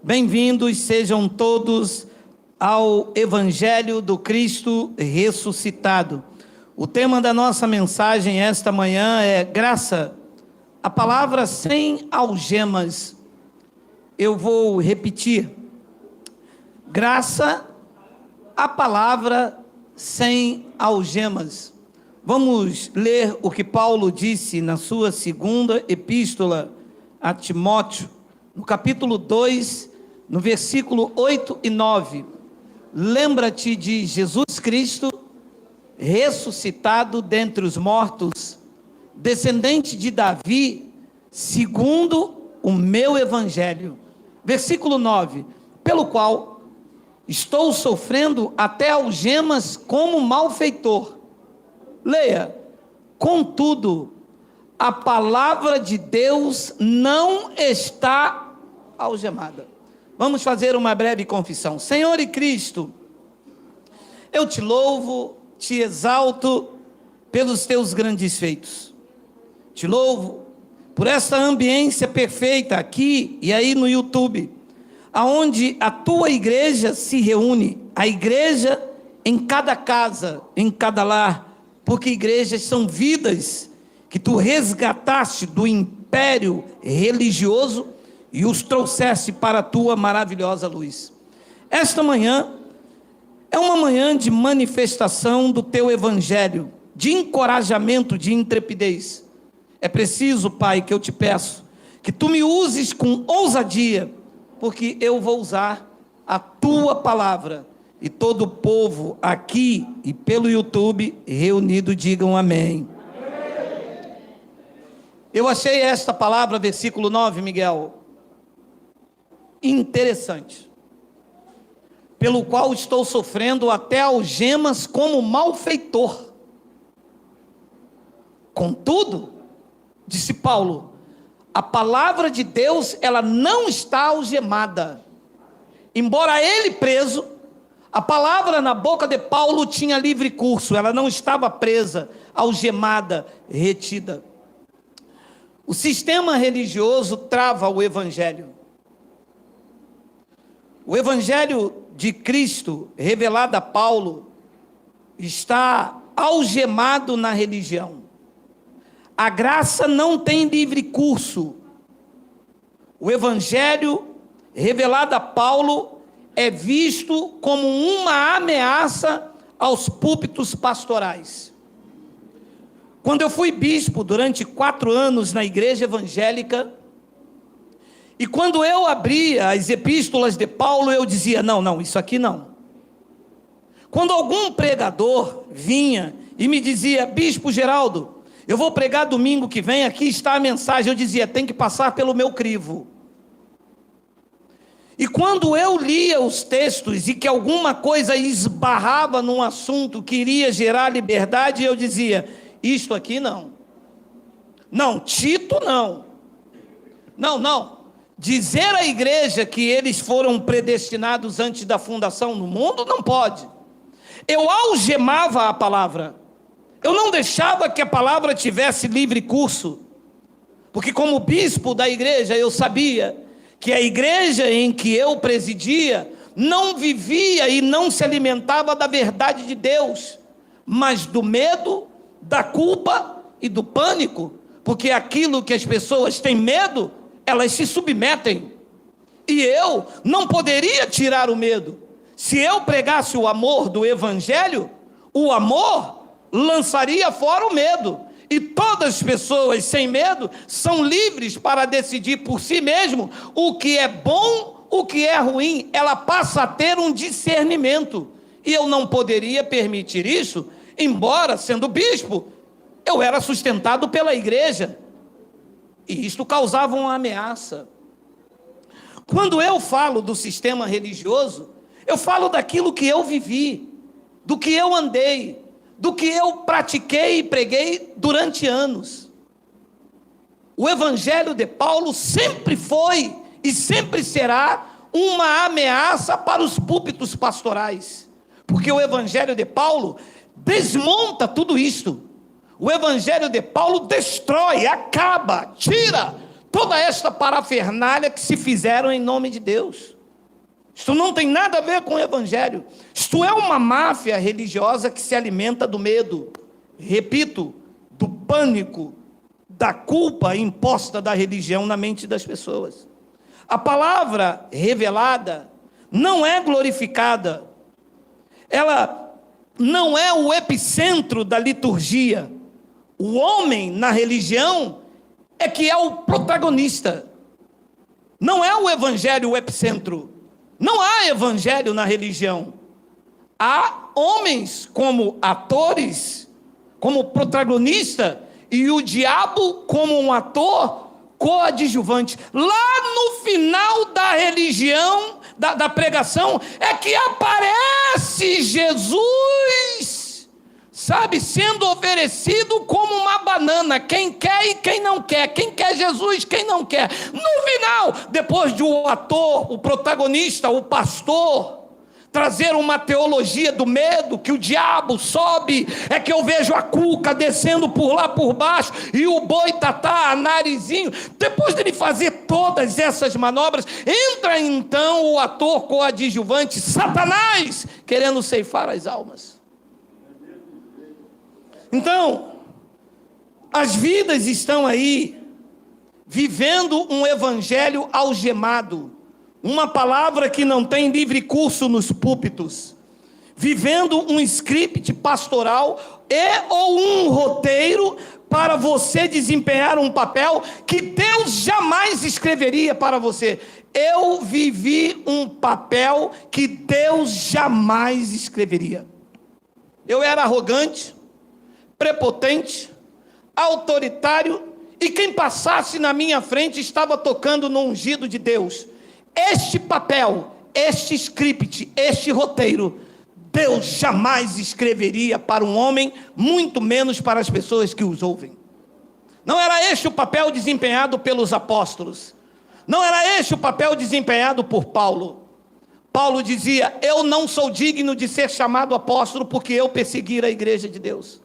Bem-vindos sejam todos ao Evangelho do Cristo ressuscitado. O tema da nossa mensagem esta manhã é graça, a palavra sem algemas. Eu vou repetir. Graça, a palavra sem algemas. Vamos ler o que Paulo disse na sua segunda epístola a Timóteo, no capítulo 2, no versículo 8 e 9. Lembra-te de Jesus Cristo, ressuscitado dentre os mortos, descendente de Davi, segundo o meu evangelho. Versículo 9, pelo qual estou sofrendo até algemas como malfeitor. Leia, contudo, a palavra de Deus não está algemada. Vamos fazer uma breve confissão. Senhor e Cristo, eu te louvo, te exalto pelos teus grandes feitos. Te louvo por essa ambiência perfeita aqui e aí no YouTube, aonde a tua igreja se reúne, a igreja em cada casa, em cada lar, porque igrejas são vidas que tu resgataste do império religioso e os trouxeste para a tua maravilhosa luz. Esta manhã é uma manhã de manifestação do teu evangelho, de encorajamento, de intrepidez. É preciso, Pai, que eu te peço, que tu me uses com ousadia, porque eu vou usar a tua palavra. E todo o povo aqui e pelo YouTube reunido digam amém. Eu achei esta palavra, versículo 9, Miguel, interessante. Pelo qual estou sofrendo até algemas como malfeitor. Contudo, disse Paulo, a palavra de Deus, ela não está algemada. Embora ele preso, a palavra na boca de Paulo tinha livre curso, ela não estava presa, algemada, retida. O sistema religioso trava o evangelho. O evangelho de Cristo, revelado a Paulo, está algemado na religião. A graça não tem livre curso. O evangelho revelado a Paulo é visto como uma ameaça aos púlpitos pastorais. Quando eu fui bispo durante 4 anos na igreja evangélica, e quando eu abria as epístolas de Paulo, eu dizia, não, isso aqui não. Quando algum pregador vinha e me dizia, Bispo Geraldo, eu vou pregar domingo que vem, aqui está a mensagem, eu dizia, tem que passar pelo meu crivo. E quando eu lia os textos e que alguma coisa esbarrava num assunto que iria gerar liberdade, eu dizia, isto aqui não. Não, Tito não. Não. Dizer à igreja que eles foram predestinados antes da fundação do mundo, não pode. Eu algemava a palavra. Eu não deixava que a palavra tivesse livre curso. Porque como bispo da igreja, eu sabia que a igreja em que eu presidia não vivia e não se alimentava da verdade de Deus, mas do medo, da culpa e do pânico, porque aquilo que as pessoas têm medo, elas se submetem, e eu não poderia tirar o medo. Se eu pregasse o amor do evangelho, o amor lançaria fora o medo, e todas as pessoas sem medo são livres para decidir por si mesmo o que é bom, o que é ruim. Ela passa a ter um discernimento, e eu não poderia permitir isso, embora sendo bispo, eu era sustentado pela igreja, e isto causava uma ameaça. Quando eu falo do sistema religioso, eu falo daquilo que eu vivi, do que eu andei, do que eu pratiquei e preguei durante anos. O evangelho de Paulo sempre foi e sempre será uma ameaça para os púlpitos pastorais, porque o evangelho de Paulo desmonta tudo isto. O evangelho de Paulo destrói, acaba, tira toda esta parafernália que se fizeram em nome de Deus. Isto não tem nada a ver com o evangelho. Isto é uma máfia religiosa que se alimenta do medo, repito, do pânico, da culpa imposta da religião na mente das pessoas. A palavra revelada não é glorificada, ela não é o epicentro da liturgia. O homem na religião é que é o protagonista, não é o evangelho o epicentro. Não há evangelho na religião. Há homens como atores, como protagonista, e o diabo como um ator coadjuvante. Lá no final da religião, da pregação, é que aparece Jesus, sabe, sendo oferecido como uma banana, quem quer e quem não quer, quem quer Jesus, quem não quer. No final, depois de o ator, o protagonista, o pastor, trazer uma teologia do medo, que o diabo sobe, é que eu vejo a cuca descendo por lá por baixo, e o boitatá, a narizinho. Depois dele fazer todas essas manobras, entra então o ator coadjuvante, Satanás, querendo ceifar as almas. Então, as vidas estão aí, vivendo um evangelho algemado, uma palavra que não tem livre curso nos púlpitos, vivendo um script pastoral ou um roteiro para você desempenhar um papel que Deus jamais escreveria para você. Eu vivi um papel que Deus jamais escreveria. Eu era arrogante, prepotente, autoritário, e quem passasse na minha frente estava tocando no ungido de Deus. Este papel, este script, este roteiro, Deus jamais escreveria para um homem, muito menos para as pessoas que os ouvem. Não era este o papel desempenhado pelos apóstolos. Não era este o papel desempenhado por Paulo. Paulo dizia: eu não sou digno de ser chamado apóstolo porque eu persegui a igreja de Deus.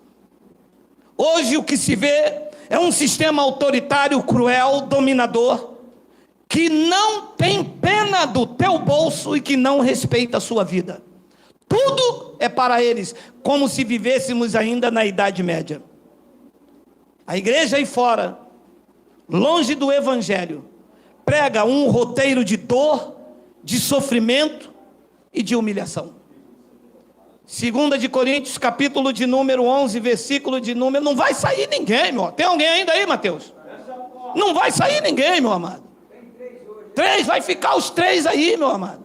Hoje o que se vê é um sistema autoritário, cruel, dominador, que não tem pena do teu bolso e que não respeita a sua vida. Tudo é para eles, como se vivêssemos ainda na Idade Média. A igreja aí fora, longe do evangelho, prega um roteiro de dor, de sofrimento e de humilhação. 2 de Coríntios, capítulo de número 11, versículo de número... Não vai sair ninguém, meu. Tem alguém ainda aí, Mateus? Não vai sair ninguém, meu amado. 3, vai ficar os 3 aí, meu amado.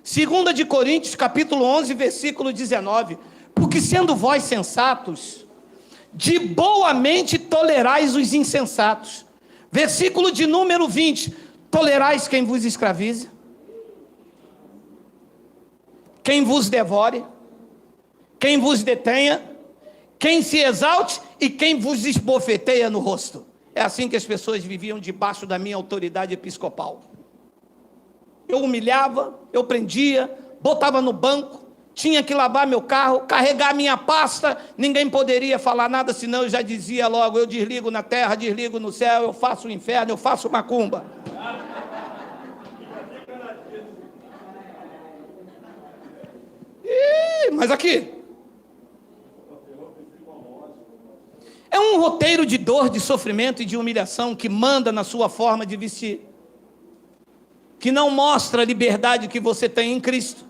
2 de Coríntios, capítulo 11, versículo 19. Porque sendo vós sensatos, de boa mente tolerais os insensatos. Versículo de número 20. Tolerais quem vos escravize, quem vos devore, quem vos detenha, quem se exalte e quem vos esbofeteia no rosto. É assim que as pessoas viviam debaixo da minha autoridade episcopal. Eu humilhava, eu prendia, botava no banco, tinha que lavar meu carro, carregar minha pasta, ninguém poderia falar nada, senão eu já dizia logo: eu desligo na terra, desligo no céu, eu faço o inferno, eu faço macumba. Mas aqui é um roteiro de dor, de sofrimento e de humilhação que manda na sua forma de vestir, que não mostra a liberdade que você tem em Cristo,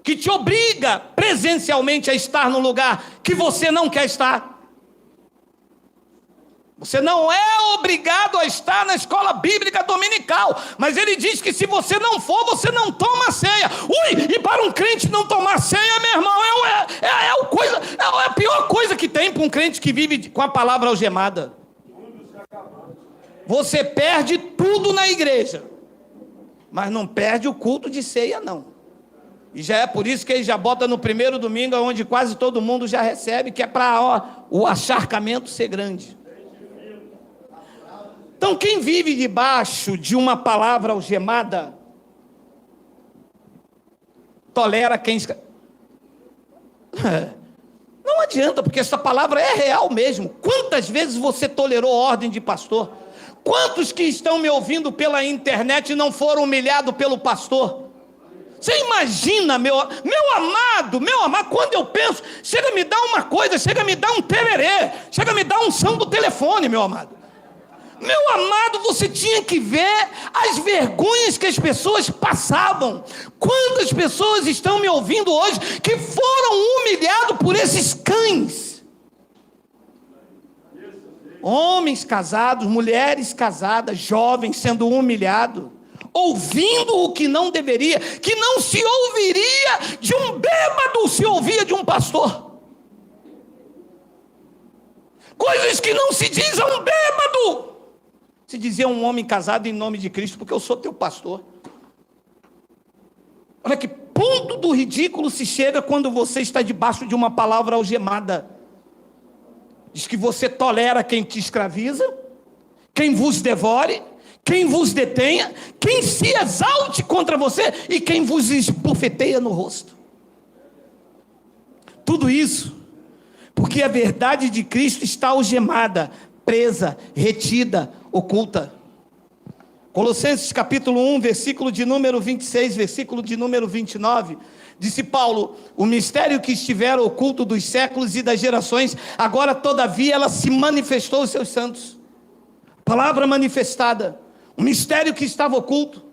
que te obriga presencialmente a estar no lugar que você não quer estar. Você não é obrigado a estar na escola bíblica dominical, mas ele diz que se você não for, você não toma ceia. E para um crente não tomar ceia, meu irmão, é a pior coisa que tem para um crente que vive com a palavra algemada. Você perde tudo na igreja, mas não perde o culto de ceia, não. E já é por isso que ele já bota no primeiro domingo, onde quase todo mundo já recebe, que é para o acharcamento ser grande. Então, quem vive debaixo de uma palavra algemada, tolera quem... Não adianta, porque essa palavra é real mesmo. Quantas vezes você tolerou ordem de pastor? Quantos que estão me ouvindo pela internet não foram humilhados pelo pastor? Você imagina, meu amado, quando eu penso, chega a me dar uma coisa, chega a me dar um tererê, chega a me dar um som do telefone, meu amado. Meu amado, você tinha que ver as vergonhas que as pessoas passavam. Quantas pessoas estão me ouvindo hoje que foram humilhados por esses cães? Homens casados, mulheres casadas, jovens sendo humilhados, ouvindo o que não deveria, que não se ouviria de um bêbado, se ouvia de um pastor. Coisas que não se diz a um bêbado, se dizia a um homem casado em nome de Cristo, porque eu sou teu pastor. Olha que ponto do ridículo se chega quando você está debaixo de uma palavra algemada. Diz que você tolera quem te escraviza, quem vos devore, quem vos detenha, quem se exalte contra você e quem vos esbofeteia no rosto. Tudo isso porque a verdade de Cristo está algemada, presa, retida, oculta. Colossenses capítulo 1, versículo de número 26, versículo de número 29, disse Paulo: o mistério que estivera oculto dos séculos e das gerações, agora todavia ela se manifestou aos seus santos. Palavra manifestada, um mistério que estava oculto,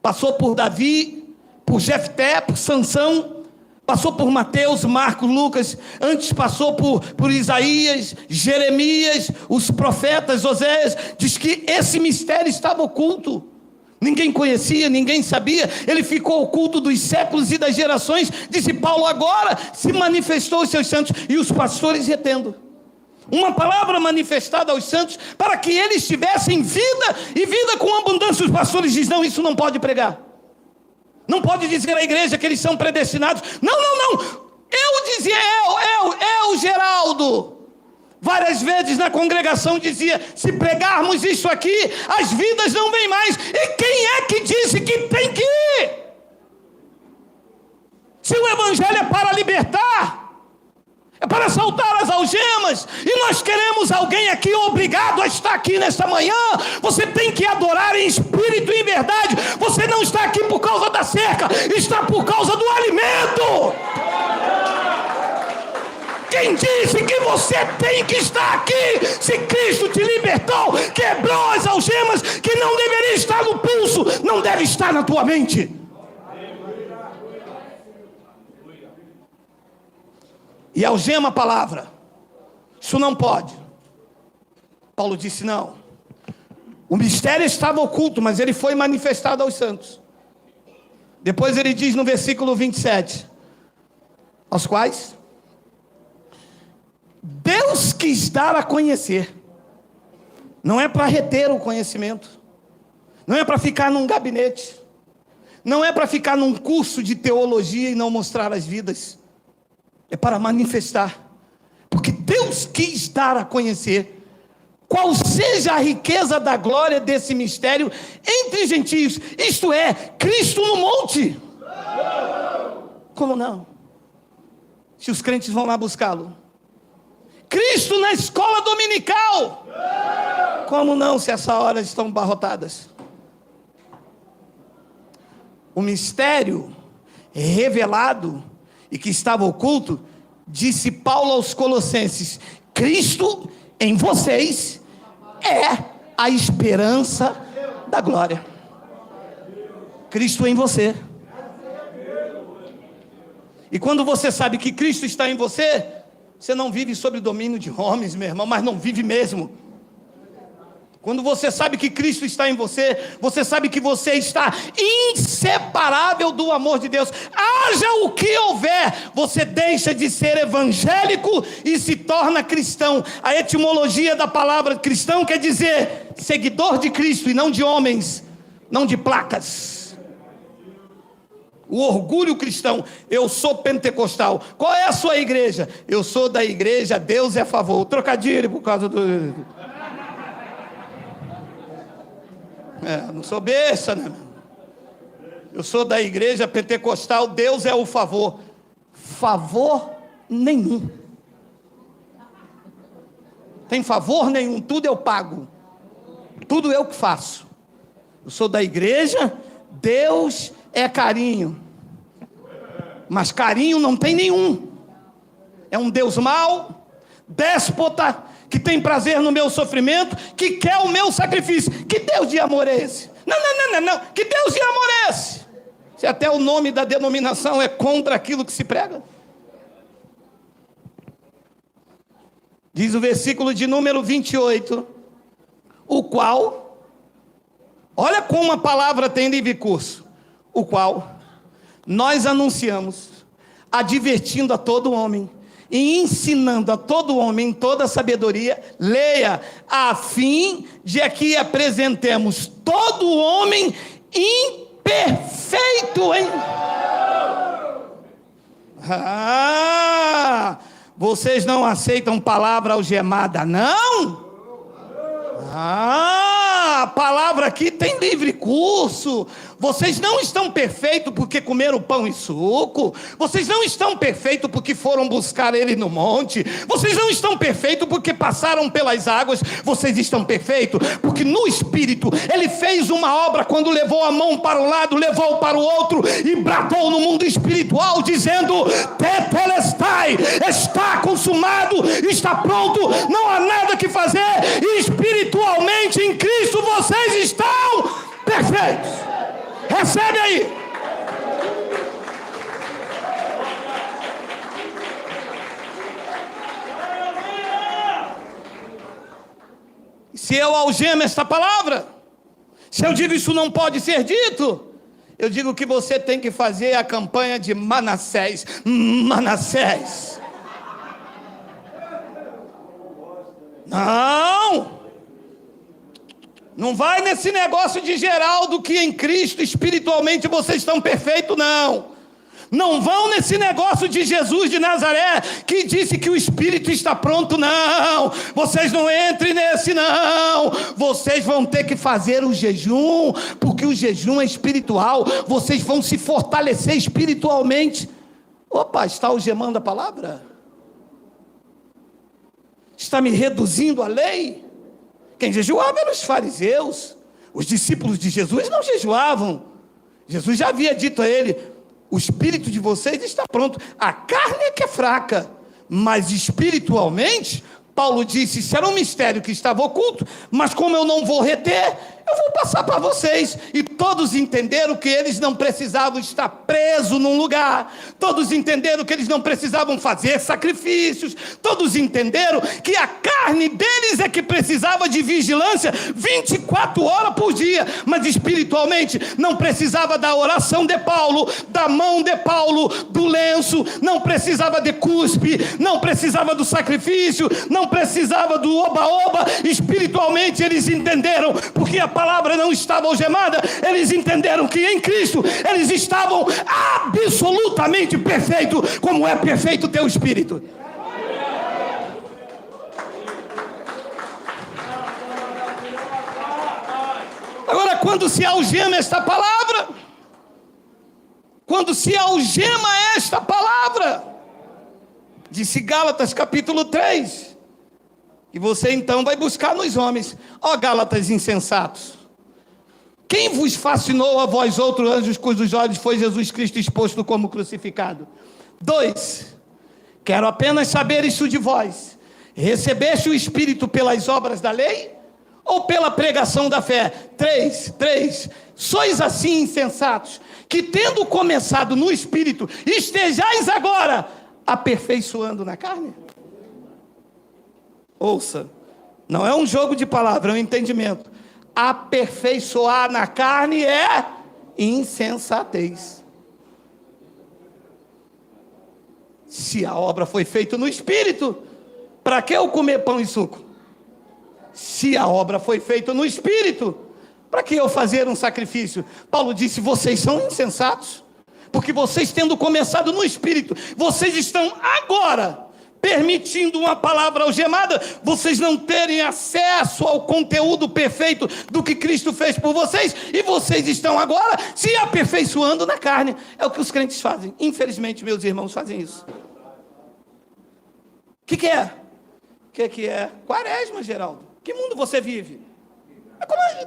passou por Davi, por Jefté, por Sansão, passou por Mateus, Marcos, Lucas, antes passou por Isaías, Jeremias, os profetas, Oséias. Diz que esse mistério estava oculto, ninguém conhecia, ninguém sabia, ele ficou oculto dos séculos e das gerações. Disse Paulo: agora se manifestou aos seus santos, e os pastores retendo uma palavra manifestada aos santos, para que eles tivessem vida, e vida com abundância. Os pastores dizem: não, isso não pode pregar, não pode dizer à igreja que eles são predestinados. Não, eu dizia, eu, Geraldo, várias vezes na congregação dizia: se pregarmos isso aqui, as vidas não vêm mais. E quem é que disse que tem que ir? Se o evangelho é para libertar, é para soltar as algemas, e nós queremos alguém aqui obrigado a estar aqui nesta manhã. Você tem que adorar em espírito e em verdade. Você não está aqui por causa da cerca, está por causa do alimento. Quem disse que você tem que estar aqui? Se Cristo te libertou, quebrou as algemas que não deveria estar no pulso, não deve estar na tua mente. E algema a palavra, isso não pode. Paulo disse: não, o mistério estava oculto, mas ele foi manifestado aos santos. Depois ele diz no versículo 27, aos quais Deus quis dar a conhecer. Não é para reter o conhecimento, não é para ficar num gabinete, não é para ficar num curso de teologia e não mostrar as vidas. É para manifestar, porque Deus quis dar a conhecer qual seja a riqueza da glória desse mistério entre gentios, isto é, Cristo no monte. Como não? Se os crentes vão lá buscá-lo. Cristo na escola dominical. Como não, se essa hora estão abarrotadas? O mistério revelado e que estava oculto, disse Paulo aos Colossenses: Cristo em vocês é a esperança da glória. Cristo em você. E quando você sabe que Cristo está em você, você não vive sob o domínio de homens, meu irmão, mas não vive mesmo. Quando você sabe que Cristo está em você, você sabe que você está inseparável do amor de Deus. Haja o que houver, você deixa de ser evangélico e se torna cristão. A etimologia da palavra cristão quer dizer seguidor de Cristo e não de homens, não de placas. O orgulho cristão: eu sou pentecostal. Qual é a sua igreja? Eu sou da igreja Deus é a favor. O trocadilho por causa do... não sou besta, né? Eu sou da igreja pentecostal, Deus é o favor. Favor nenhum. Tem favor nenhum, tudo eu pago. Tudo eu que faço. Eu sou da igreja, Deus é carinho. Mas carinho não tem nenhum. É um Deus mau, déspota, que tem prazer no meu sofrimento, que quer o meu sacrifício. Que Deus de amor é esse? Não. Que Deus de amor é esse? Se até o nome da denominação é contra aquilo que se prega. Diz o versículo de número 28, o qual, olha como a palavra tem livre curso, o qual nós anunciamos, advertindo a todo homem, e ensinando a todo homem toda a sabedoria, leia, a fim de que apresentemos todo homem imperfeito, hein? Vocês não aceitam palavra algemada, não? A palavra aqui tem livre curso. Vocês não estão perfeitos porque comeram pão e suco. Vocês não estão perfeitos porque foram buscar ele no monte. Vocês não estão perfeitos porque passaram pelas águas. Vocês estão perfeitos porque no Espírito ele fez uma obra quando levou a mão para um lado, levou para o outro e bradou no mundo espiritual dizendo: Tetelestai, está consumado, está pronto, não há nada que fazer. E espiritualmente em Cristo vocês estão perfeitos. Recebe aí. Se eu algemo esta palavra, se eu digo isso não pode ser dito, eu digo que você tem que fazer a campanha de Manassés. Não vai nesse negócio de Geraldo que em Cristo espiritualmente vocês estão perfeitos, não. Não vão nesse negócio de Jesus de Nazaré que disse que o Espírito está pronto, não. Vocês não entrem nesse, não. Vocês vão ter que fazer o jejum, porque o jejum é espiritual. Vocês vão se fortalecer espiritualmente. Opa, está algemando a palavra? Está me reduzindo a lei? Quem jejuava eram os fariseus. Os discípulos de Jesus não jejuavam. Jesus já havia dito a ele: o espírito de vocês está pronto. A carne é que é fraca, mas espiritualmente, Paulo disse, isso era um mistério que estava oculto, mas como eu não vou reter, eu vou passar para vocês. E todos entenderam que eles não precisavam estar presos num lugar. Todos entenderam que eles não precisavam fazer sacrifícios. Todos entenderam que a carne deles é que precisava de vigilância 24 horas por dia. Mas espiritualmente não precisava da oração de Paulo, da mão de Paulo, do lenço. Não precisava de cuspe, não precisava do sacrifício, não precisava do oba-oba. Espiritualmente eles entenderam, porque a palavra não estava algemada. Eles entenderam que em Cristo eles estavam absolutamente perfeitos, como é perfeito o teu espírito. Agora, quando se algema esta palavra, disse Gálatas capítulo 3, e você então vai buscar nos homens. Ó Gálatas insensatos, quem vos fascinou a vós outros anjos cujos olhos foi Jesus Cristo exposto como crucificado? 2, quero apenas saber isso de vós: recebeste o Espírito pelas obras da lei ou pela pregação da fé? 3, sois assim insensatos, que tendo começado no Espírito, estejais agora aperfeiçoando na carne? Ouça, não é um jogo de palavras, é um entendimento. Aperfeiçoar na carne é insensatez. Se a obra foi feita no Espírito, para que eu comer pão e suco? Se a obra foi feita no Espírito, para que eu fazer um sacrifício? Paulo disse: vocês são insensatos, porque vocês tendo começado no Espírito, vocês estão agora permitindo uma palavra algemada, vocês não terem acesso ao conteúdo perfeito do que Cristo fez por vocês, e vocês estão agora se aperfeiçoando na carne. É o que os crentes fazem. Infelizmente, meus irmãos fazem isso. O que é? O que é? Quaresma, Geraldo. Que mundo você vive?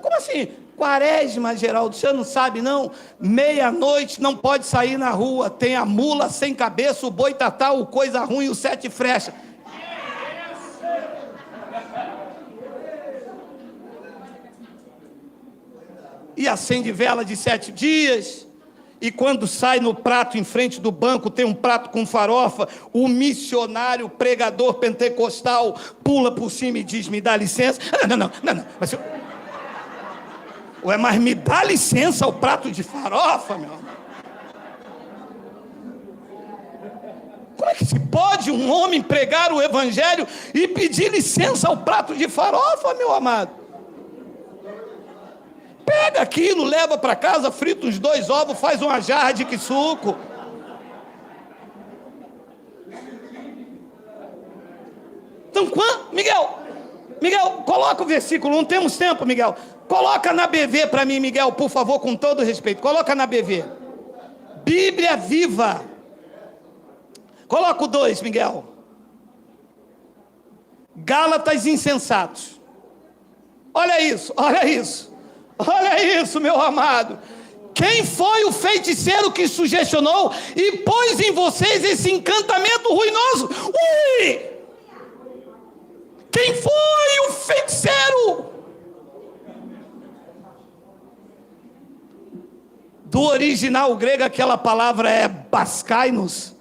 Como assim? Quaresma, Geraldo, você não sabe não? Meia-noite não pode sair na rua, tem a mula sem cabeça, o boi tatá, o coisa ruim, o sete frecha. E acende vela de 7 dias, e quando sai no prato em frente do banco, tem um prato com farofa, o missionário, pregador pentecostal, pula por cima e diz, me dá licença. Não, mas mas me dá licença ao prato de farofa, meu amor. Como é que se pode um homem pregar o evangelho e pedir licença ao prato de farofa, meu amado? Pega aquilo, leva para casa, frita uns 2 ovos, faz uma jarra de suco. Então, Miguel, coloca o versículo, não temos tempo, Miguel. Coloca na BV para mim, Miguel, por favor, com todo respeito. Coloca na BV. Bíblia Viva. Coloca o 2, Miguel. Gálatas insensatos. Olha isso. Olha isso, meu amado. Quem foi o feiticeiro que sugestionou e pôs em vocês esse encantamento ruinoso? Ui! Quem foi o feiticeiro? Do original grego, aquela palavra é baskainos.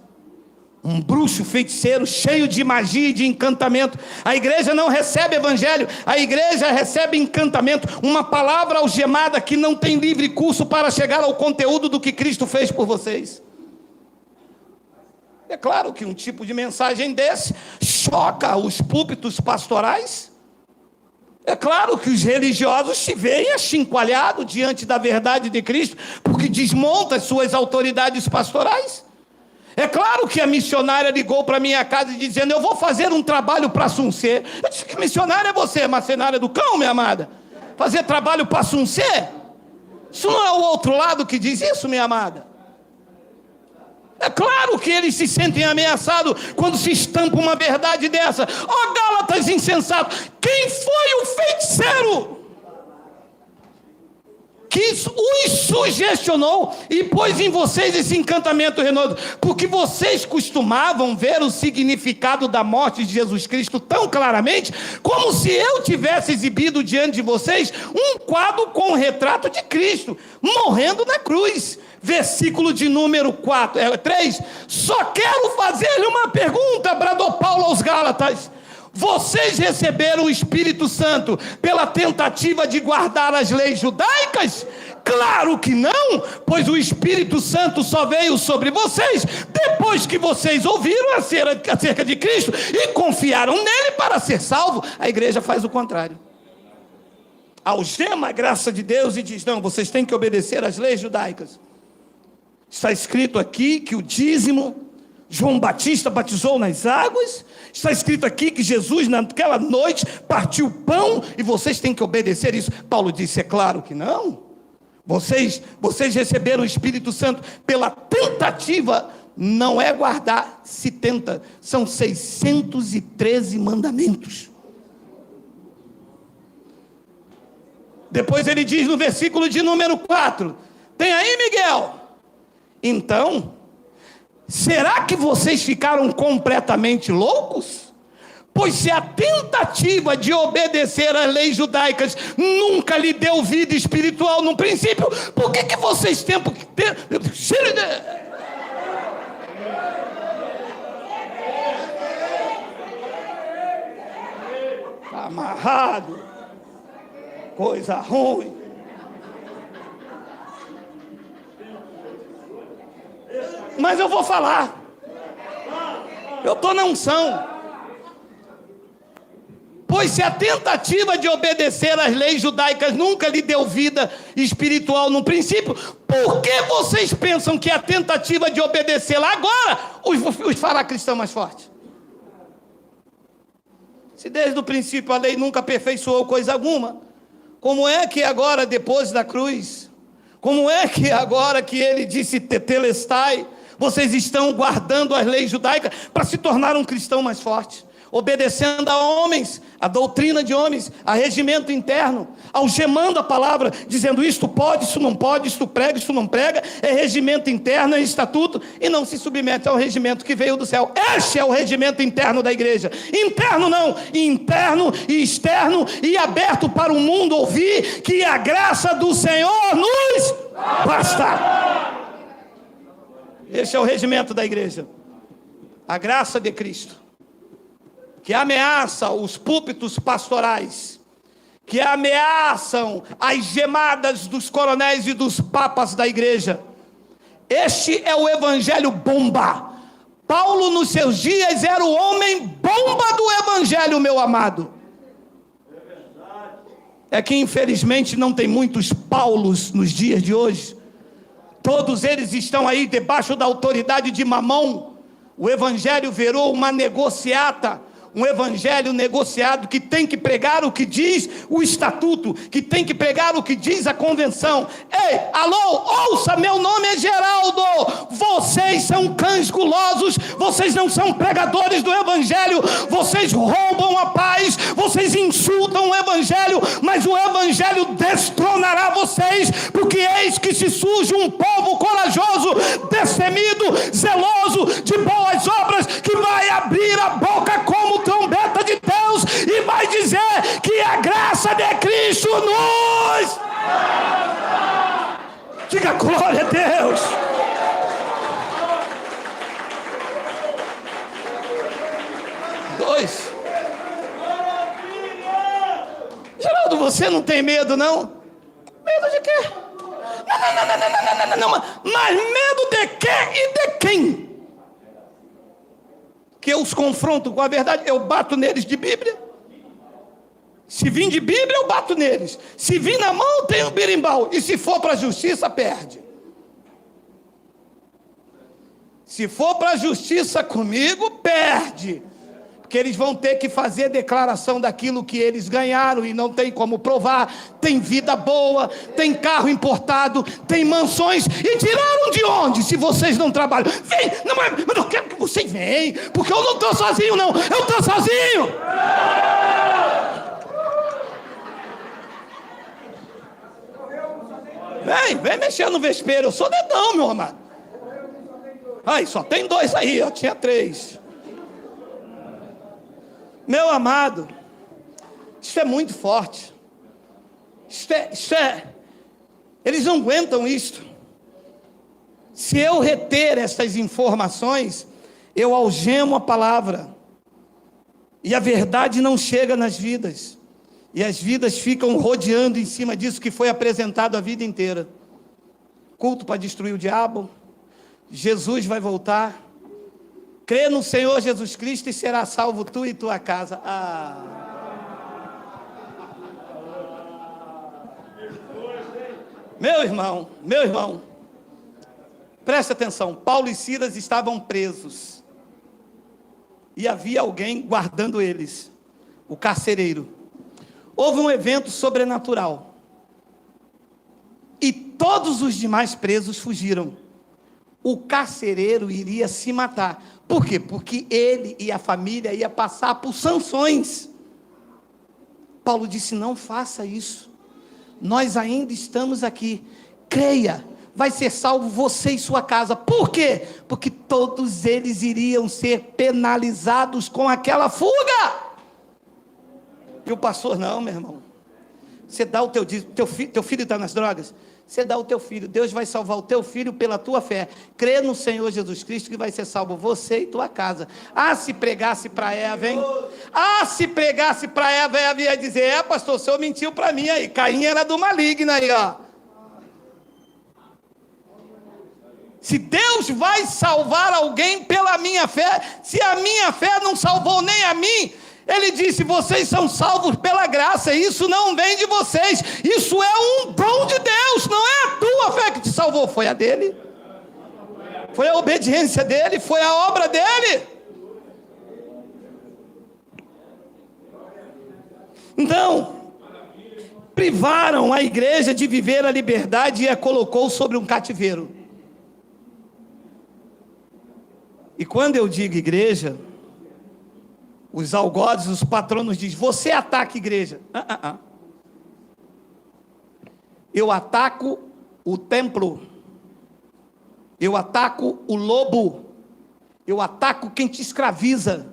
Um bruxo feiticeiro cheio de magia e de encantamento. A igreja não recebe evangelho, a igreja recebe encantamento, uma palavra algemada que não tem livre curso para chegar ao conteúdo do que Cristo fez por vocês. É claro que um tipo de mensagem desse choca os púlpitos pastorais. É claro que os religiosos se veem achincoalhados diante da verdade de Cristo, porque desmonta as suas autoridades pastorais. É claro que a missionária ligou para minha casa dizendo, eu vou fazer um trabalho para Assuncê. Eu disse, que missionária é você? Mercenária do cão, minha amada? Fazer trabalho para Assuncê? Isso não é o outro lado que diz isso, minha amada? É claro que eles se sentem ameaçados quando se estampa uma verdade dessa. Ó, Gálatas insensatos, quem foi o feiticeiro que os sugestionou e pôs em vocês esse encantamento renoso? Porque vocês costumavam ver o significado da morte de Jesus Cristo tão claramente, como se eu tivesse exibido diante de vocês um quadro com o retrato de Cristo, morrendo na cruz. Versículo de número 3, só quero fazer-lhe uma pergunta, bradou Paulo aos Gálatas. Vocês receberam o Espírito Santo pela tentativa de guardar as leis judaicas? Claro que não, pois o Espírito Santo só veio sobre vocês depois que vocês ouviram acerca de Cristo e confiaram nele para ser salvo. A igreja faz o contrário. Algema a graça de Deus e diz, não, vocês têm que obedecer às leis judaicas. Está escrito aqui que o dízimo, João Batista batizou nas águas. Está escrito aqui que Jesus naquela noite partiu o pão e vocês têm que obedecer isso. Paulo disse, é claro que não. Vocês receberam o Espírito Santo pela tentativa, não é guardar, se tenta. São 613 mandamentos. Depois ele diz no versículo de número 4, tem aí, Miguel? Então, será que vocês ficaram completamente loucos? Pois se a tentativa de obedecer às leis judaicas nunca lhe deu vida espiritual no princípio, por que vocês têm que ter... Está amarrado, coisa ruim. Mas eu vou falar. Eu estou na unção. Pois se a tentativa de obedecer às leis judaicas nunca lhe deu vida espiritual no princípio, por que vocês pensam que a tentativa de obedecê-la agora os fará cristão mais forte? Se desde o princípio a lei nunca aperfeiçoou coisa alguma, como é que agora, depois da cruz, como é que agora que ele disse tetelestai, vocês estão guardando as leis judaicas para se tornar um cristão mais forte? obedecendo a homens, a doutrina de homens, a regimento interno, algemando a palavra, dizendo isto pode, isso não pode, isto prega, isto não prega, é regimento interno, é estatuto, e não se submete ao regimento que veio do céu. Este é o regimento interno da igreja. Interno não, interno e externo, e aberto para o mundo ouvir que a graça do Senhor nos basta. Este é o regimento da igreja. A graça de Cristo, que ameaça os púlpitos pastorais, que ameaçam as gemadas dos coronéis e dos papas da igreja. Este é o evangelho bomba. Paulo nos seus dias era o homem bomba do evangelho, meu amado. É que infelizmente não tem muitos Paulos nos dias de hoje. Todos eles estão aí debaixo da autoridade de Mamão. O evangelho virou uma negociata, um evangelho negociado que tem que pregar o que diz o estatuto, que tem que pregar o que diz a convenção. Ei, alô, ouça, meu nome é Geraldo, vocês são cães gulosos, vocês não são pregadores do evangelho, vocês roubam a paz, vocês insultam o evangelho, mas o evangelho destronará vocês, porque eis que se surge um povo corajoso, destemido, zeloso, de boas obras, que vai abrir a boca como trombeta de Deus e vai dizer que a graça de Cristo nos... Diga glória a Deus. Dois. Geraldo, você não tem medo, não? Medo de quê? Não. Mas medo de quê e de quem? Que eu os confronto com a verdade, eu bato neles de Bíblia. Se vir de Bíblia, eu bato neles. Se vir na mão, tem o birimbau. E se for para a justiça, perde. Se for para a justiça comigo, perde. Porque eles vão ter que fazer declaração daquilo que eles ganharam e não tem como provar. Tem vida boa, tem carro importado, tem mansões. E tiraram de onde, se vocês não trabalham? Vem, não, mas eu quero que vocês venham, porque eu não estou sozinho não, eu estou sozinho. Vem mexer no vespeiro, eu sou dedão, meu amado. Ai, só tem dois aí, eu tinha três. Meu amado, isso é muito forte. Eles não aguentam isto. Se eu reter essas informações, eu algemo a palavra. E a verdade não chega nas vidas. E as vidas ficam rodeando em cima disso que foi apresentado a vida inteira. Culto para destruir o diabo. Jesus vai voltar. Crê no Senhor Jesus Cristo e será salvo tu e tua casa. Meu irmão, preste atenção. Paulo e Silas estavam presos. E havia alguém guardando eles. O carcereiro. Houve um evento sobrenatural. E todos os demais presos fugiram. O carcereiro iria se matar. Por quê? Porque ele e a família iam passar por sanções. Paulo disse, não faça isso. Nós ainda estamos aqui. Creia, vai ser salvo você e sua casa. Por quê? Porque todos eles iriam ser penalizados com aquela fuga. E o pastor, não, meu irmão. Você dá o teu filho está nas drogas? Você dá o teu filho, Deus vai salvar o teu filho pela tua fé. Crê no Senhor Jesus Cristo que vai ser salvo você e tua casa. Se pregasse para Eva, hein? Se pregasse para Eva, Eva ia dizer, pastor, o senhor mentiu para mim aí. Caim era do maligno aí, ó. Se Deus vai salvar alguém pela minha fé, se a minha fé não salvou nem a mim, ele disse, vocês são salvos pela graça, isso não vem de vocês, isso é um dom de Deus, não é a tua fé que te salvou, foi a dele, foi a obediência dele, foi a obra dele. Então, privaram a igreja de viver a liberdade e a colocou sobre um cativeiro. E quando eu digo igreja, Os algozes, os patronos dizem: você ataca a igreja. Eu ataco o templo. Eu ataco o lobo. Eu ataco quem te escraviza.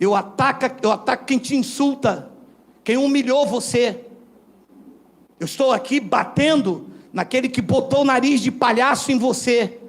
Eu ataco quem te insulta, quem humilhou você. Eu estou aqui batendo naquele que botou o nariz de palhaço em você,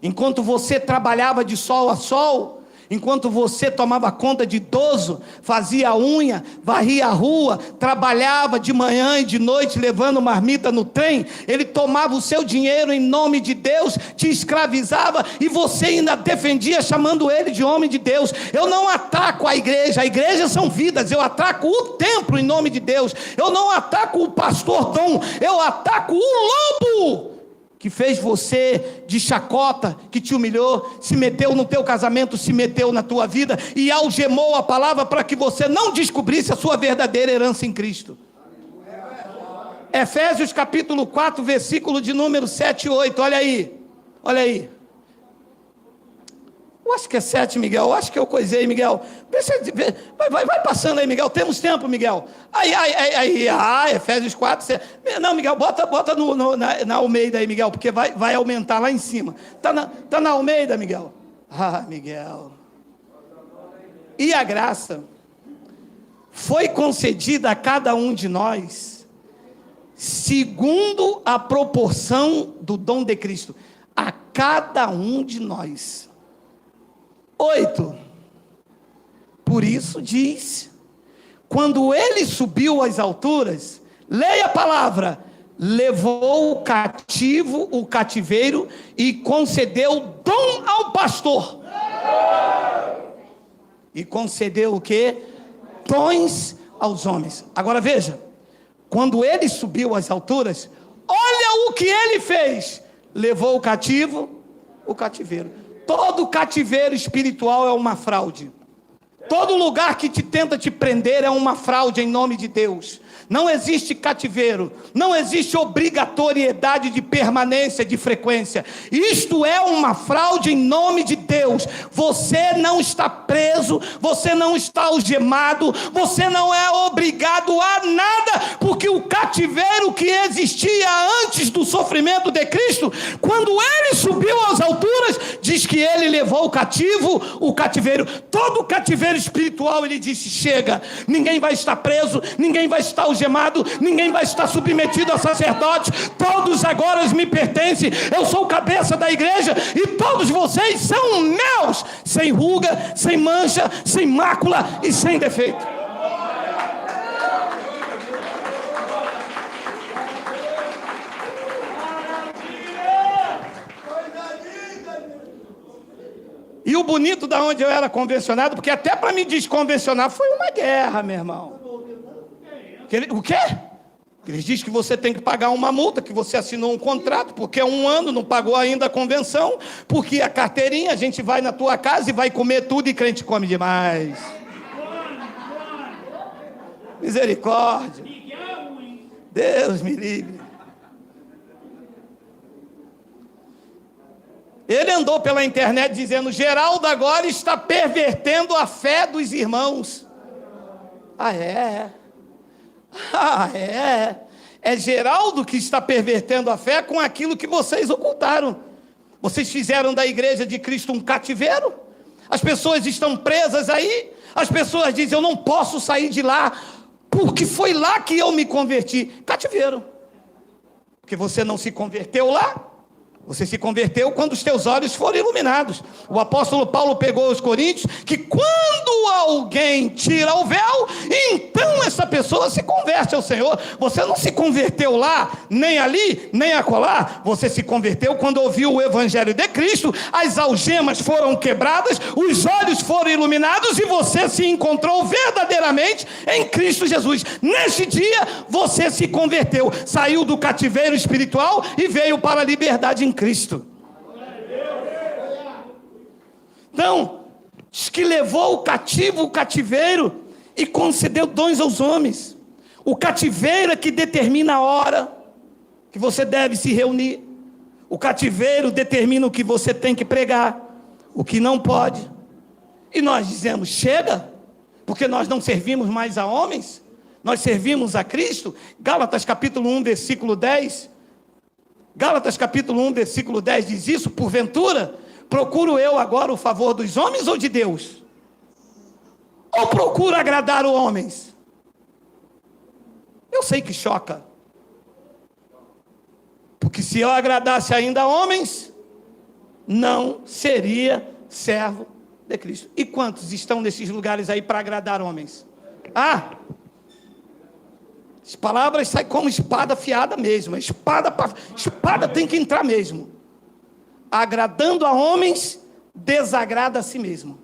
enquanto você trabalhava de sol a sol, enquanto você tomava conta de idoso, fazia a unha, varria a rua, trabalhava de manhã e de noite levando marmita no trem. Ele tomava o seu dinheiro em nome de Deus, te escravizava, e você ainda defendia chamando ele de homem de Deus. Eu não ataco a igreja são vidas. Eu ataco o templo em nome de Deus. Eu não ataco o pastor Dom, eu ataco o lobo que fez você de chacota, que te humilhou, se meteu no teu casamento, se meteu na tua vida e algemou a palavra para que você não descobrisse a sua verdadeira herança em Cristo. Efésios capítulo 4, versículo de número 7 e 8, olha aí. Eu acho que é 7, Miguel, eu acho que eu coisei, Miguel. Vai passando aí, Miguel, temos tempo, Miguel. Efésios 4, 7. Não, Miguel, bota na Almeida aí, Miguel, porque vai aumentar lá em cima. Tá na Almeida, Miguel. Miguel. E a graça foi concedida a cada um de nós, segundo a proporção do dom de Cristo. A cada um de nós. 8, por isso diz, quando ele subiu às alturas, leia a palavra, levou cativo o cativeiro e concedeu dom ao pastor. E concedeu o quê? Dons aos homens. Agora veja, quando ele subiu às alturas, olha o que ele fez, levou o cativo, o cativeiro. Todo cativeiro espiritual é uma fraude. Todo lugar que te tenta te prender é uma fraude em nome de Deus. Não existe cativeiro, não existe obrigatoriedade de permanência, de frequência. Isto é uma fraude em nome de Deus. Você não está preso, você não está algemado, você não é obrigado a nada, porque o cativeiro que existia antes do sofrimento de Cristo, quando ele subiu às alturas, diz que ele levou o cativo, o cativeiro. Todo cativeiro espiritual, ele disse: chega, ninguém vai estar preso, ninguém vai estar algemado, ninguém vai estar submetido a sacerdotes, todos agora me pertencem, eu sou o cabeça da igreja, e todos vocês são meus, sem ruga, sem mancha, sem mácula e sem defeito. E o bonito da onde eu era convencionado, porque até para me desconvencionar foi uma guerra, meu irmão. O quê? Eles dizem que você tem que pagar uma multa, que você assinou um contrato, porque há 1 ano não pagou ainda a convenção, porque a carteirinha, a gente vai na tua casa e vai comer tudo, e crente come demais. Misericórdia. Deus me livre. Ele andou pela internet dizendo: Geraldo agora está pervertendo a fé dos irmãos. É Geraldo que está pervertendo a fé com aquilo que vocês ocultaram. Vocês fizeram da igreja de Cristo um cativeiro. As pessoas estão presas aí. As pessoas dizem: eu não posso sair de lá, porque foi lá que eu me converti. Cativeiro. Porque você não se converteu lá. Você se converteu quando os teus olhos foram iluminados. O apóstolo Paulo pegou os coríntios, que quando alguém tira o véu, então essa pessoa se converte ao Senhor. Você não se converteu lá, nem ali, nem acolá. Você se converteu quando ouviu o evangelho de Cristo, as algemas foram quebradas, os olhos foram iluminados e você se encontrou verdadeiramente em Cristo Jesus. Neste dia, você se converteu, saiu do cativeiro espiritual e veio para a liberdade em Cristo. Então, diz que levou o cativo, o cativeiro, e concedeu dons aos homens. O cativeiro é que determina a hora que você deve se reunir. O cativeiro determina o que você tem que pregar, o que não pode. E nós dizemos: chega, Porque nós não servimos mais a homens, nós servimos a Cristo. Gálatas capítulo 1, versículo 10. Gálatas capítulo 1, versículo 10 diz isso: porventura, procuro eu agora o favor dos homens ou de Deus? Ou procuro agradar os homens? Eu sei que choca, porque se eu agradasse ainda a homens, não seria servo de Cristo. E quantos estão nesses lugares aí para agradar homens? As palavras saem como espada afiada mesmo. Espada tem que entrar mesmo. Agradando a homens, desagrada a si mesmo.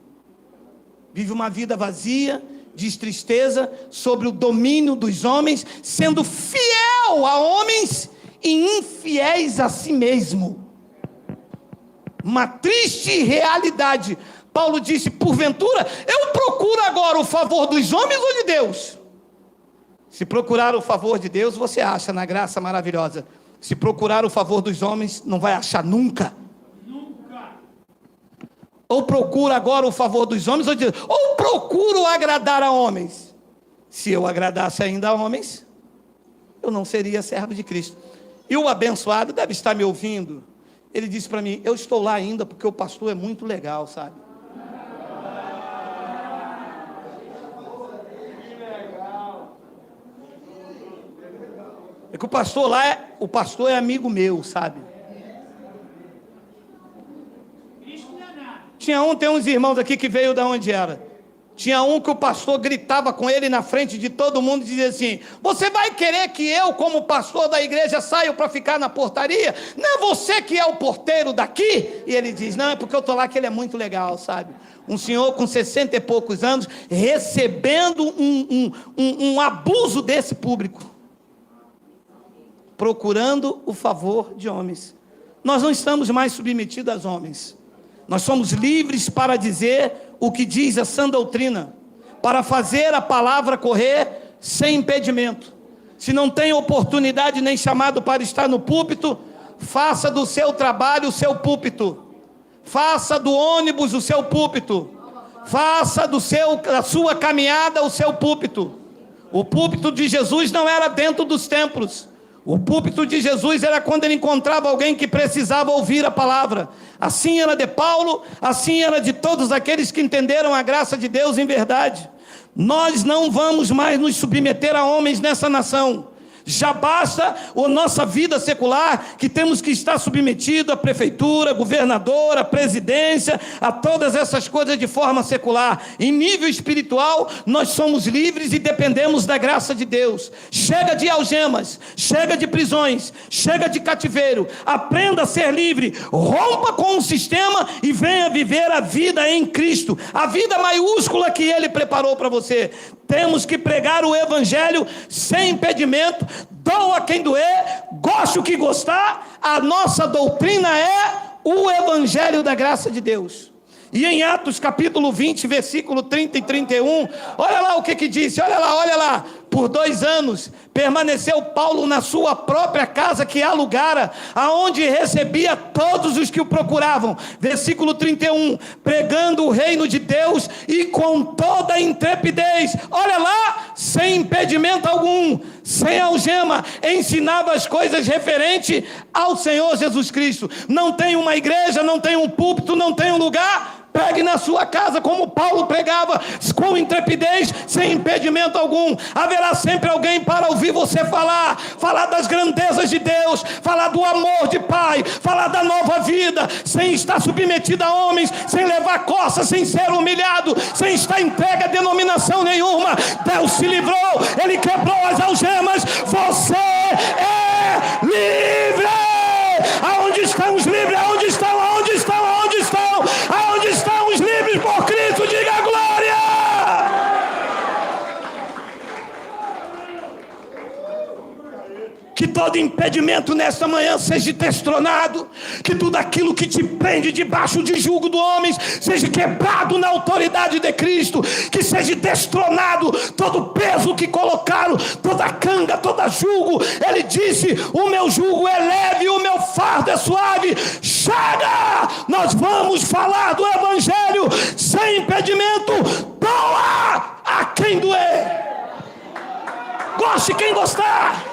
Vive uma vida vazia, diz tristeza, sobre o domínio dos homens, sendo fiel a homens e infiéis a si mesmo. Uma triste realidade. Paulo disse: porventura, eu procuro agora o favor dos homens ou de Deus? Se procurar o favor de Deus, você acha na graça maravilhosa. Se procurar o favor dos homens, não vai achar nunca. Nunca. Ou procura agora o favor dos homens, ou procuro agradar a homens. Se eu agradasse ainda a homens, eu não seria servo de Cristo. E o abençoado deve estar me ouvindo. Ele disse para mim: eu estou lá ainda porque o pastor é muito legal, sabe? É que o pastor é amigo meu, sabe? Tem uns irmãos aqui que veio da onde era. Tinha um que o pastor gritava com ele na frente de todo mundo e dizia assim: você vai querer que eu, como pastor da igreja, saia para ficar na portaria? Não é você que é o porteiro daqui? E ele diz: não, é porque eu estou lá que ele é muito legal, sabe? Um senhor com 60 e poucos anos, recebendo um abuso desse público, procurando o favor de homens. Nós não estamos mais submetidos aos homens. Nós somos livres para dizer o que diz a sã doutrina, para fazer a palavra correr sem impedimento. Se não tem oportunidade nem chamado para estar no púlpito, faça do seu trabalho o seu púlpito. Faça do ônibus o seu púlpito. Faça da sua caminhada o seu púlpito. O púlpito de Jesus não era dentro dos templos. O púlpito de Jesus era quando ele encontrava alguém que precisava ouvir a palavra. Assim era de Paulo, assim era de todos aqueles que entenderam a graça de Deus em verdade. Nós não vamos mais nos submeter a homens nessa nação. Já basta a nossa vida secular, que temos que estar submetido à prefeitura, à governadora, à presidência, a todas essas coisas de forma secular. Em nível espiritual, nós somos livres e dependemos da graça de Deus. Chega de algemas, chega de prisões, chega de cativeiro. Aprenda a ser livre, rompa com o sistema e venha viver a vida em Cristo, a vida maiúscula que Ele preparou para você. Temos que pregar o evangelho sem impedimento, doa quem doer, goste o que gostar. A nossa doutrina é o evangelho da graça de Deus. E em Atos capítulo 20, versículo 30 e 31, olha lá o que disse, olha lá. Por 2 anos permaneceu Paulo na sua própria casa que alugara, aonde recebia todos os que o procuravam. Versículo 31, pregando o reino de Deus e com toda intrepidez, olha lá, sem impedimento algum, sem algema, ensinava as coisas referentes ao Senhor Jesus Cristo. Não tem uma igreja, não tem um púlpito, não tem um lugar. Pregue na sua casa como Paulo pregava, com intrepidez, sem impedimento algum. Haverá sempre alguém para ouvir você falar das grandezas de Deus, falar do amor de Pai, falar da nova vida, sem estar submetido a homens, sem levar coça, sem ser humilhado, sem estar entregue a denominação nenhuma. Deus se livrou, Ele quebrou as algemas. Você é livre. Aonde estão os livres? Aonde estão? Aonde estão? Aonde estão? Aonde estão os livres por Cristo? Diga glória! Que todo impedimento nesta manhã seja destronado, que tudo aquilo que te prende debaixo de julgo do homem seja quebrado na autoridade de Cristo, que seja destronado todo peso que colocaram, toda canga, todo julgo. Ele disse: o meu jugo é leve, o meu fardo é suave. Chega! Nós vamos falar do evangelho sem impedimento. Doa Goste quem gostar.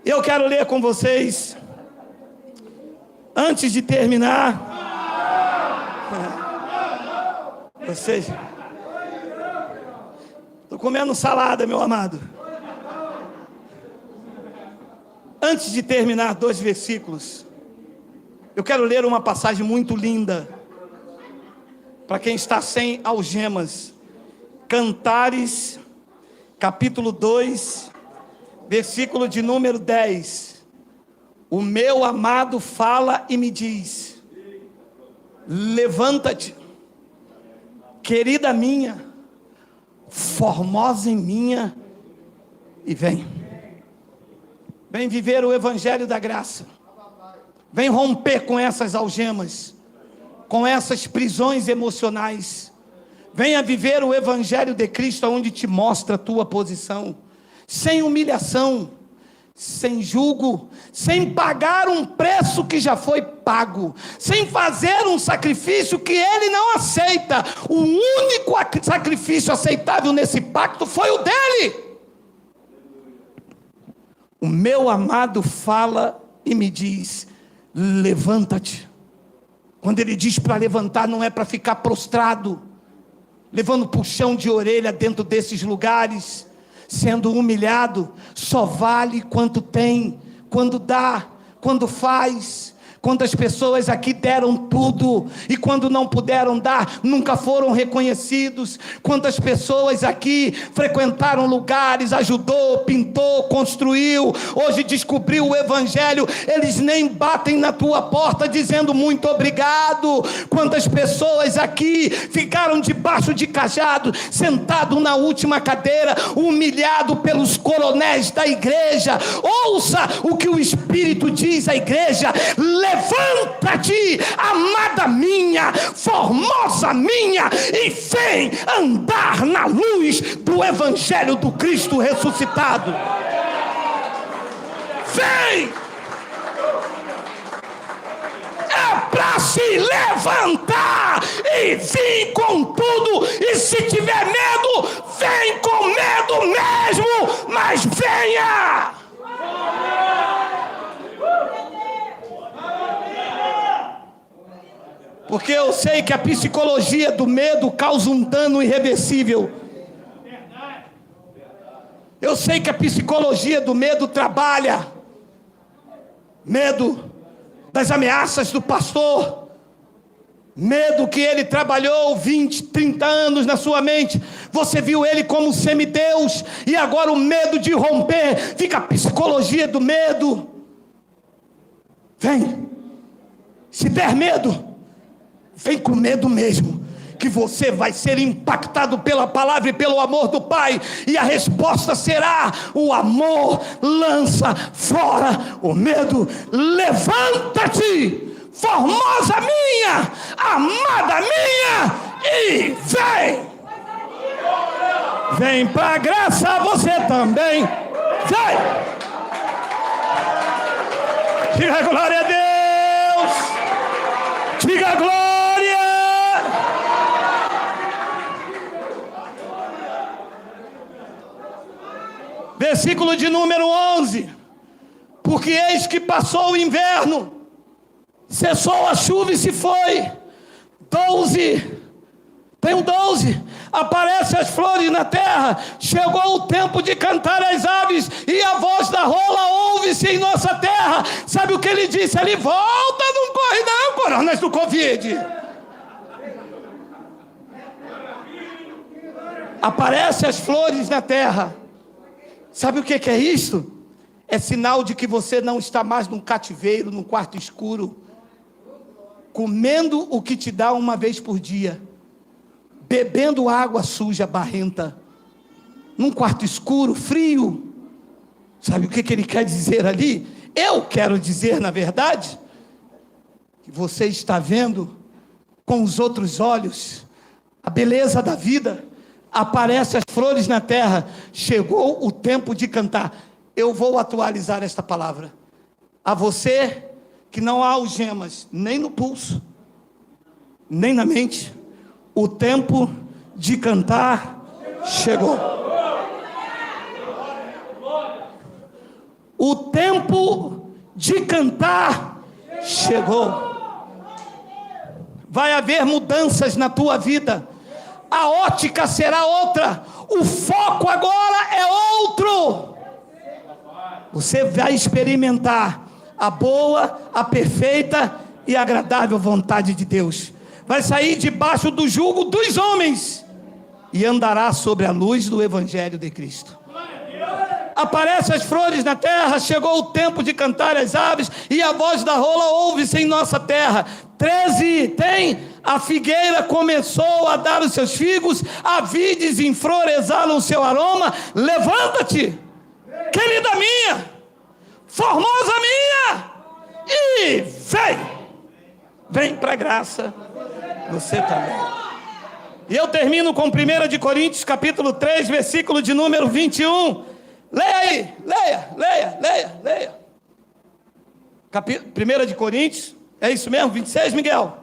Eu quero ler com vocês, antes de terminar. Vocês. Estou comendo salada, meu amado. Antes de terminar, 2 versículos. Eu quero ler uma passagem muito linda. Para quem está sem algemas. Cantares, capítulo 2, versículo de número 10. O meu amado fala e me diz: levanta-te, querida minha, formosa em minha, e vem. Vem viver o evangelho da graça. Vem romper com essas algemas, com essas prisões emocionais. Venha viver o evangelho de Cristo, onde te mostra a tua posição, sem humilhação, sem julgo, sem pagar um preço que já foi pago, sem fazer um sacrifício que ele não aceita. O único sacrifício aceitável nesse pacto foi o dele. O meu amado fala e me diz: levanta-te. Quando ele diz para levantar, não é para ficar prostrado, levando puxão de orelha dentro desses lugares, sendo humilhado. Só vale quanto tem, quando dá, quando faz. Quantas pessoas aqui deram tudo, e quando não puderam dar, nunca foram reconhecidos. Quantas pessoas aqui frequentaram lugares, ajudou, pintou, construiu, hoje descobriu o evangelho, eles nem batem na tua porta dizendo muito obrigado. Quantas pessoas aqui ficaram debaixo de cajado, sentado na última cadeira, humilhado pelos coronéis da igreja. Ouça o que o Espírito diz à igreja: levanta-te, amada minha, formosa minha, e vem andar na luz do evangelho do Cristo ressuscitado. Vem! É para se levantar e vir com tudo. E se tiver medo, vem com medo mesmo, mas venha! Porque eu sei que a psicologia do medo causa um dano irreversível. Eu sei que a psicologia do medo trabalha. Medo das ameaças do pastor. Medo que ele trabalhou 20, 30 anos na sua mente. Você viu ele como semideus, e agora o medo de romper. Fica a psicologia do medo. Vem. Se der medo, vem com medo mesmo, que você vai ser impactado pela palavra e pelo amor do Pai, e a resposta será: o amor lança fora o medo. Levanta-te, formosa minha, amada minha, e vem. Vem para a graça você também. Vem. Diga glória a Deus. Diga glória. Versículo de número 11. Porque eis que passou o inverno, cessou a chuva e se foi. 12. Tem um 12. Aparecem as flores na terra. Chegou o tempo de cantar as aves, e a voz da rola ouve-se em nossa terra. Sabe o que ele disse ali? Volta, não corre não, coronas do Covid. Aparecem as flores na terra. Sabe o que é isso? É sinal de que você não está mais num cativeiro, num quarto escuro, comendo o que te dá uma vez por dia, bebendo água suja, barrenta, num quarto escuro, frio. Sabe o que ele quer dizer ali? Eu quero dizer, na verdade, que você está vendo com os outros olhos a beleza da vida. Aparecem as flores na terra. Chegou o tempo de cantar. Eu vou atualizar esta palavra. A você que não há algemas nem no pulso, nem na mente. O tempo de cantar chegou. O tempo de cantar chegou. Vai haver mudanças na tua vida. A ótica será outra. O foco agora é outro. Você vai experimentar a boa, a perfeita e agradável vontade de Deus. Vai sair debaixo do jugo dos homens e andará sobre a luz do Evangelho de Cristo. Aparecem as flores na terra, chegou o tempo de cantar as aves, e a voz da rola ouve-se em nossa terra. 13, tem, a figueira começou a dar os seus figos, a vides em flor exalam o seu aroma. Levanta-te, querida minha, formosa minha, e vem para a graça, você também. E eu termino com 1 Coríntios capítulo 3, versículo de número 21. Leia aí, leia. 1 Coríntios, é isso mesmo? 26, Miguel?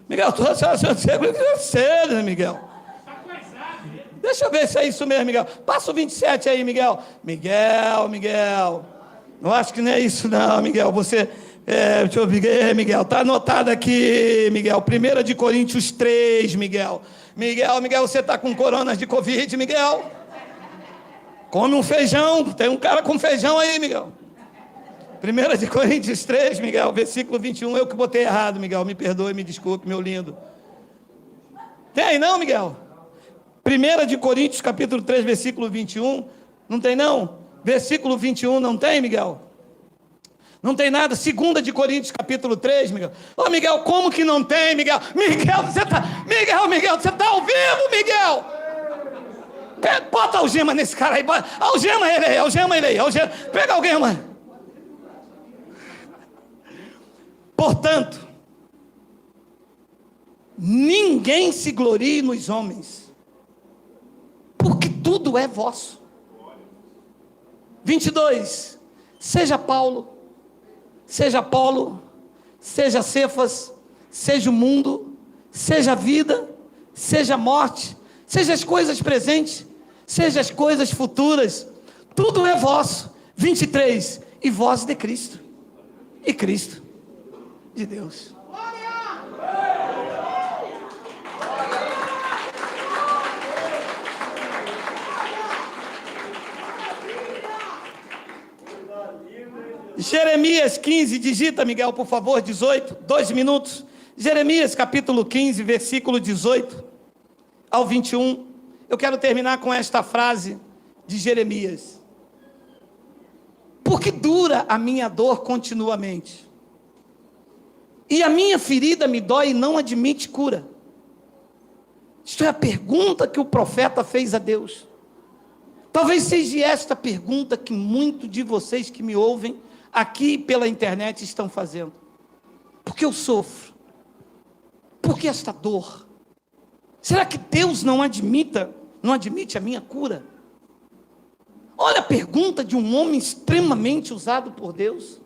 Miguel, tu cedo, né, Miguel? Deixa eu ver se é isso mesmo, Miguel. Passa o 27 aí, Miguel. Miguel. Não acho que não é isso não, Miguel. Você, deixa eu ver, Miguel. Está anotado aqui, Miguel. 1 Coríntios 3, Miguel. Miguel, você está com coronas de Covid, Miguel? Come um feijão, tem um cara com feijão aí, Miguel. 1 Coríntios 3, Miguel, versículo 21, eu que botei errado, Miguel, me perdoe, me desculpe, meu lindo. Tem aí não, Miguel? 1 Coríntios capítulo 3, versículo 21, não tem não? Versículo 21 não tem, Miguel? Não tem nada. 2 Coríntios capítulo 3, Miguel. Ô, Miguel, como que não tem, Miguel? Miguel, você está ao vivo, Miguel. Bota algema nesse cara aí. Algema ele aí. Pega alguém, mano. Portanto, ninguém se glorie nos homens, porque tudo é vosso. 22. Seja Paulo, seja Apolo, seja Cefas, seja o mundo, seja a vida, seja a morte, seja as coisas presentes, seja as coisas futuras, tudo é vosso. 23. E vós de Cristo, e Cristo de Deus. Jeremias 15, digita, Miguel, por favor, 18, 2 minutos. Jeremias capítulo 15, versículo 18 ao 21. Eu quero terminar com esta frase de Jeremias. Porque dura a minha dor continuamente, e a minha ferida me dói e não admite cura. Isto é a pergunta que o profeta fez a Deus. Talvez seja esta pergunta que muitos de vocês que me ouvem aqui pela internet estão fazendo. Por que eu sofro? Por que esta dor? Será que Deus não admite a minha cura? Olha a pergunta de um homem extremamente usado por Deus.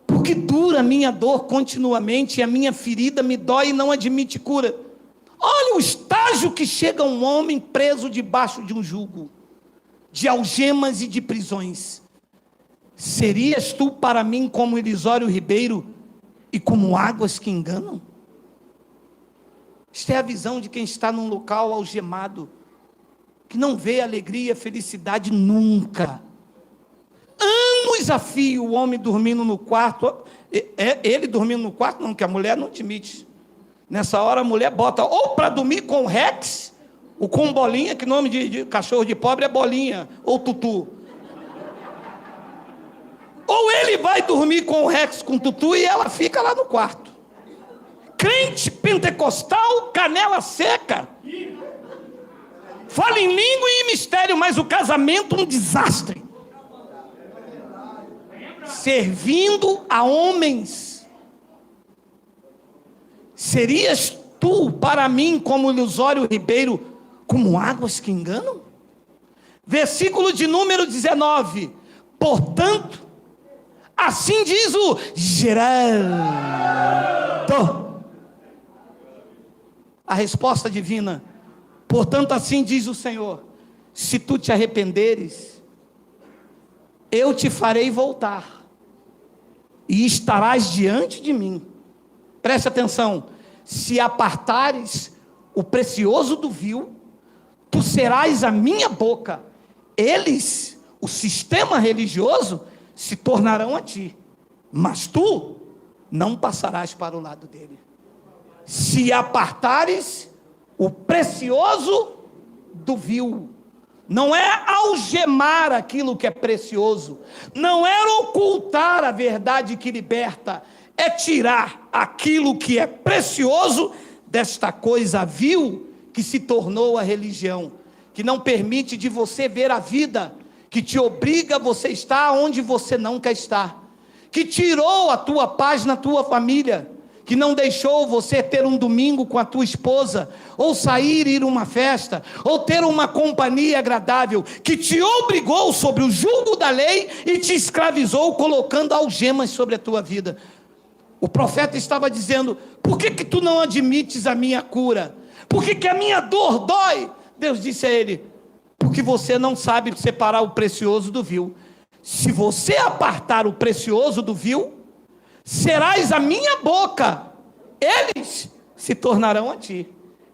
Porque dura a minha dor continuamente e a minha ferida me dói e não admite cura. Olha o estágio que chega um homem preso debaixo de um jugo, de algemas e de prisões. Serias tu para mim como Elisório Ribeiro e como águas que enganam? Esta é a visão de quem está num local algemado, que não vê alegria, felicidade nunca. Anos a fio o homem dormindo no quarto, ele dormindo no quarto, não, que a mulher não admite. Nessa hora a mulher bota ou para dormir com o Rex, ou com bolinha, que nome de cachorro de pobre é bolinha, ou tutu. Ou ele vai dormir com o Rex, com o tutu, e ela fica lá no quarto. Crente pentecostal, canela seca. Fala em língua e em mistério, mas o casamento um desastre. Servindo a homens. Serias tu para mim como Elisório Ribeiro, como águas que enganam? Versículo de número 19. Portanto, assim diz o Geraldo. A resposta divina: portanto, assim diz o Senhor: se tu te arrependeres, eu te farei voltar, e estarás diante de mim. Preste atenção: se apartares o precioso do vil, tu serás a minha boca. Eles, o sistema religioso, se tornarão a ti, mas tu não passarás para o lado dele. Se apartares o precioso do vil. Não é algemar aquilo que é precioso, não é ocultar a verdade que liberta, é tirar aquilo que é precioso desta coisa vil que se tornou a religião, que não permite de você ver a vida, que te obriga a você estar onde você não quer estar, que tirou a tua paz na tua família, que não deixou você ter um domingo com a tua esposa, ou sair e ir a uma festa, ou ter uma companhia agradável, que te obrigou sobre o jugo da lei e te escravizou, colocando algemas sobre a tua vida. O profeta estava dizendo: por que tu não admites a minha cura? Por que a minha dor dói? Deus disse a ele: porque você não sabe separar o precioso do vil. Se você apartar o precioso do vil, serás a minha boca, eles se tornarão a ti,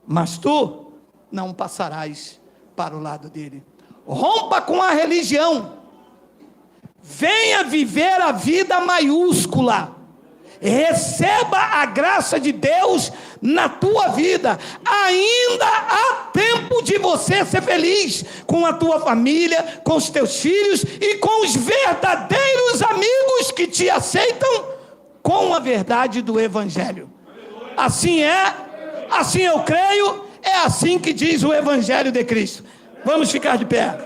mas tu não passarás para o lado dele. Rompa com a religião, venha viver a vida maiúscula, receba a graça de Deus na tua vida. Ainda há tempo de você ser feliz com a tua família, com os teus filhos e com os verdadeiros amigos que te aceitam com a verdade do Evangelho. Assim é, assim eu creio, é assim que diz o Evangelho de Cristo. Vamos ficar de pé.